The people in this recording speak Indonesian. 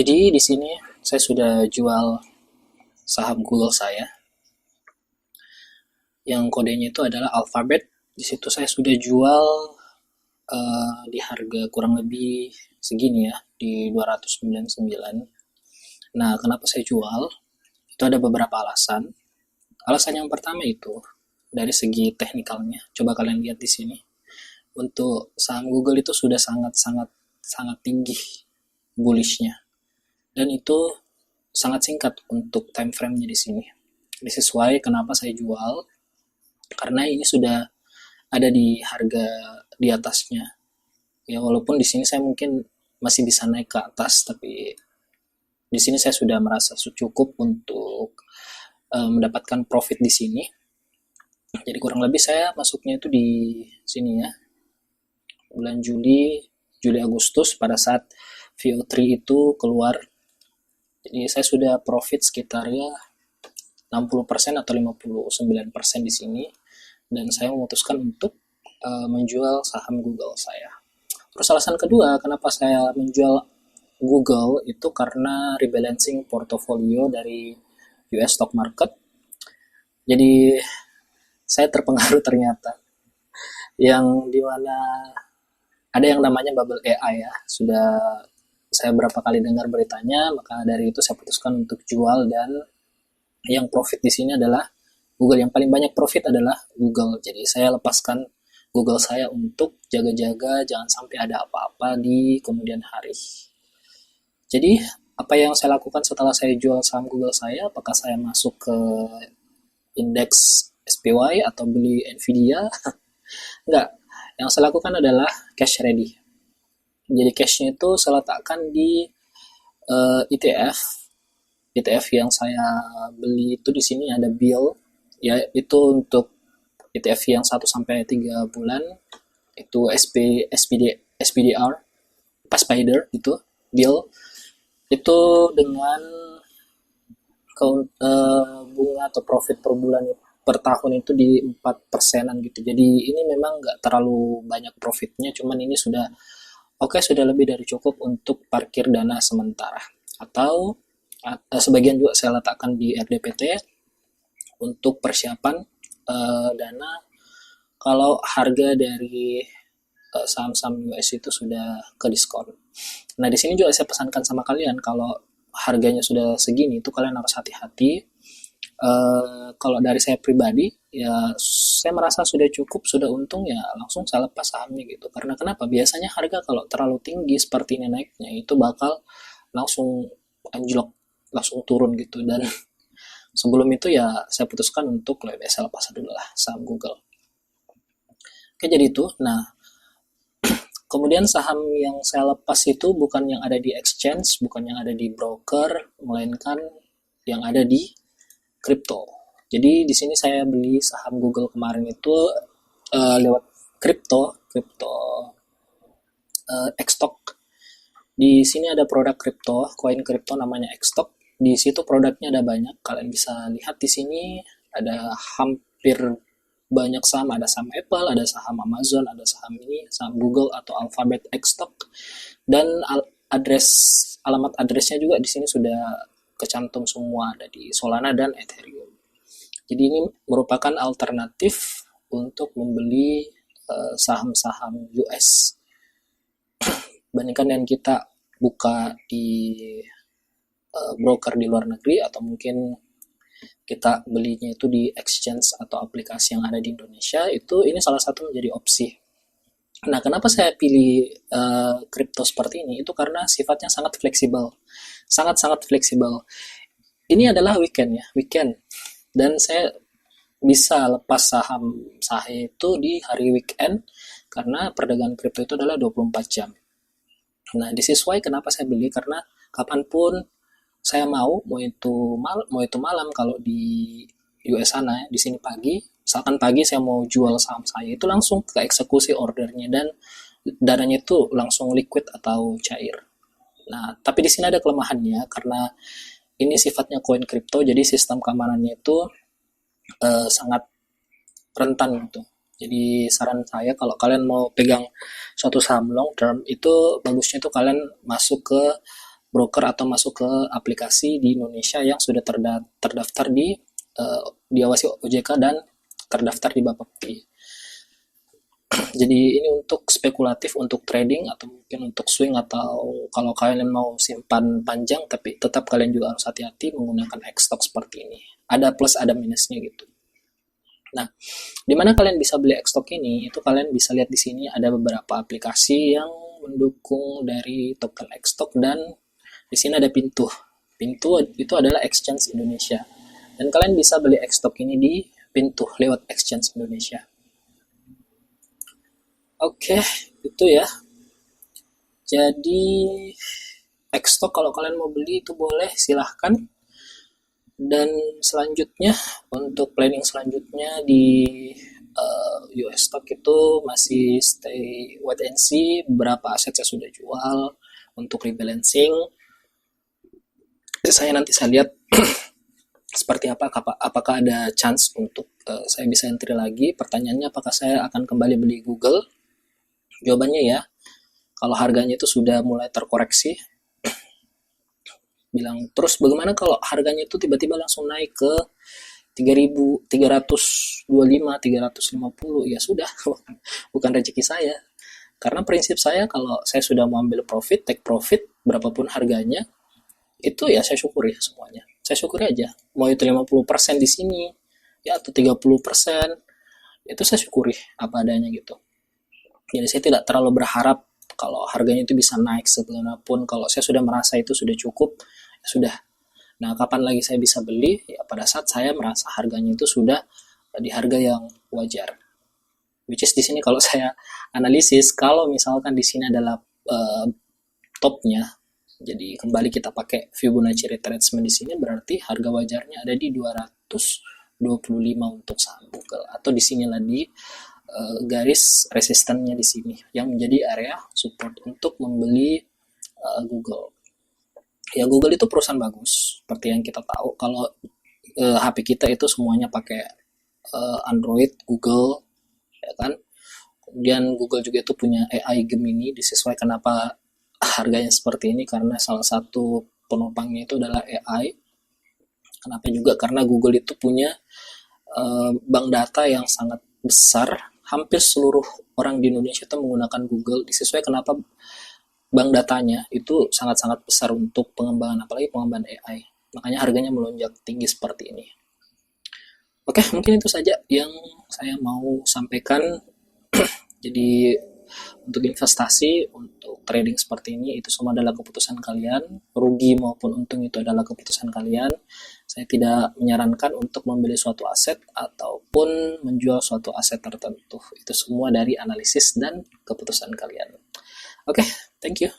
Jadi di sini saya sudah jual saham Google saya yang kodenya itu adalah Alphabet. Di situ saya sudah jual di harga kurang lebih segini ya, di 299. Nah, kenapa saya jual? Itu ada beberapa alasan. Alasan yang pertama itu dari segi teknikalnya. Coba kalian lihat di sini. Untuk saham Google itu sudah sangat tinggi bullishnya. Dan itu sangat singkat untuk time frame-nya di sini. This is why kenapa saya jual, karena ini sudah ada di harga di atasnya. Ya walaupun di sini saya mungkin masih bisa naik ke atas, tapi di sini saya sudah merasa cukup untuk mendapatkan profit di sini. Jadi kurang lebih saya masuknya itu di sini ya, bulan Juli Agustus pada saat VO3 itu keluar. Jadi saya sudah profit sekitar ya 60% atau 59% di sini, dan saya memutuskan untuk menjual saham Google saya. Terus alasan kedua kenapa saya menjual Google itu karena rebalancing portofolio dari US stock market. Jadi saya terpengaruh ternyata, yang dimana ada yang namanya bubble AI ya. Sudah saya berapa kali dengar beritanya, maka dari itu saya putuskan untuk jual, dan yang profit di sini adalah Google. Yang paling banyak profit adalah Google. Jadi saya lepaskan Google saya untuk jaga-jaga jangan sampai ada apa-apa di kemudian hari. Jadi apa yang saya lakukan setelah saya jual saham Google saya? Apakah saya masuk ke indeks SPY atau beli Nvidia? Enggak. Yang saya lakukan adalah cash ready. Jadi cashnya itu saya letakkan di ETF. ETF yang saya beli itu di sini ada bill, ya itu untuk ETF yang 1 sampai 3 bulan, itu SPDR, pas spider itu bill itu dengan bunga atau profit per bulan per tahun itu di 4%-an gitu. Jadi ini memang nggak terlalu banyak profitnya, cuman ini sudah oke, sudah lebih dari cukup untuk parkir dana sementara. Atau sebagian juga saya letakkan di RDPT untuk persiapan dana kalau harga dari saham-saham US itu sudah ke diskon. Nah, di sini juga saya pesankan sama kalian, kalau harganya sudah segini itu kalian harus hati-hati. Kalau dari saya pribadi, ya saya merasa sudah cukup, sudah untung, ya langsung saya lepas sahamnya gitu. Karena kenapa? Biasanya harga kalau terlalu tinggi seperti ini naiknya, itu bakal langsung anjlok, langsung turun gitu. Dan sebelum itu ya saya putuskan untuk lebih saya lepas dulu lah saham Google. Oke, jadi itu. Nah, kemudian saham yang saya lepas itu bukan yang ada di exchange, bukan yang ada di broker, melainkan yang ada di kripto. Jadi di sini saya beli saham Google kemarin itu lewat kripto Xstock. Di sini ada produk kripto, koin kripto namanya Xstock. Di situ produknya ada banyak. Kalian bisa lihat di sini ada hampir banyak saham, ada saham Apple, ada saham Amazon, ada saham ini, saham Google atau Alphabet Xstock, dan alamat addressnya juga di sini sudah kecantum semua, ada di Solana dan Ethereum. Jadi ini merupakan alternatif untuk membeli saham-saham US. Bandingkan dengan kita buka di broker di luar negeri, atau mungkin kita belinya itu di exchange atau aplikasi yang ada di Indonesia, itu ini salah satu menjadi opsi. Nah, kenapa saya pilih kripto seperti ini? Itu karena sifatnya sangat fleksibel. Sangat-sangat fleksibel. Ini adalah weekend. Dan saya bisa lepas saham saya itu di hari weekend, karena perdagangan kripto itu adalah 24 jam. Nah, this is why kenapa saya beli, karena kapanpun saya mau itu malam kalau di US sana, di sini pagi, misalkan pagi saya mau jual saham saya, itu langsung ke eksekusi ordernya, dan dananya itu langsung liquid atau cair. Nah, tapi di sini ada kelemahannya, karena ini sifatnya koin kripto, jadi sistem keamanannya itu sangat rentan gitu. Jadi saran saya, kalau kalian mau pegang suatu saham long term, itu bagusnya itu kalian masuk ke broker atau masuk ke aplikasi di Indonesia yang sudah terdaftar diawasi OJK dan terdaftar di Bapepti. Jadi ini untuk spekulatif, untuk trading, atau mungkin untuk swing, atau kalau kalian mau simpan panjang tapi tetap kalian juga harus hati-hati menggunakan X-stock seperti ini. Ada plus ada minusnya gitu. Nah, di mana kalian bisa beli X-stock ini? Itu kalian bisa lihat di sini ada beberapa aplikasi yang mendukung dari token X-stock, dan di sini ada Pintu. Pintu itu adalah Exchange Indonesia. Dan kalian bisa beli X-stock ini di Pintu lewat Exchange Indonesia. Oke, itu ya. Jadi X-stock kalau kalian mau beli itu boleh, silahkan. Dan selanjutnya untuk planning selanjutnya di US stock itu masih stay wait and see. Beberapa aset saya sudah jual untuk rebalancing. Saya lihat seperti apa, apakah ada chance untuk saya bisa entry lagi. Pertanyaannya, apakah saya akan kembali beli Google? Jawabannya ya, kalau harganya itu sudah mulai terkoreksi. Bilang terus, bagaimana kalau harganya itu tiba-tiba langsung naik ke 3.325, 350? Ya sudah, bukan rezeki saya. Karena prinsip saya, kalau saya sudah mau ambil profit, take profit, berapapun harganya, itu ya saya syukuri semuanya. Saya syukuri aja. Mau itu 50% di sini, ya atau 30%, itu saya syukuri apa adanya gitu. Jadi saya tidak terlalu berharap kalau harganya itu bisa naik seberapapun. Kalau saya sudah merasa itu sudah cukup, ya sudah. Nah, kapan lagi saya bisa beli? Ya pada saat saya merasa harganya itu sudah di harga yang wajar. Which is di sini kalau saya analisis, kalau misalkan di sini adalah topnya, jadi kembali kita pakai Fibonacci retracement di sini, berarti harga wajarnya ada di 225 untuk saham Google, atau di sinilah di garis resistennya di sini yang menjadi area support untuk membeli Google. Ya, Google itu perusahaan bagus seperti yang kita tahu. Kalau HP kita itu semuanya pakai Android Google, ya kan. Kemudian Google juga itu punya AI Gemini. Disesuaikan kenapa harganya seperti ini, karena salah satu penopangnya itu adalah AI. Kenapa juga? Karena Google itu punya bank data yang sangat besar. Hampir seluruh orang di Indonesia itu menggunakan Google. Disesuaikan kenapa bank datanya itu sangat-sangat besar untuk pengembangan, apalagi pengembangan AI. Makanya harganya melonjak tinggi seperti ini. Oke, mungkin itu saja yang saya mau sampaikan. Jadi untuk investasi, untuk trading seperti ini, itu semua adalah keputusan kalian. Rugi maupun untung itu adalah keputusan kalian. Saya tidak menyarankan untuk membeli suatu aset ataupun menjual suatu aset tertentu. Itu semua dari analisis dan keputusan kalian. Oke, thank you.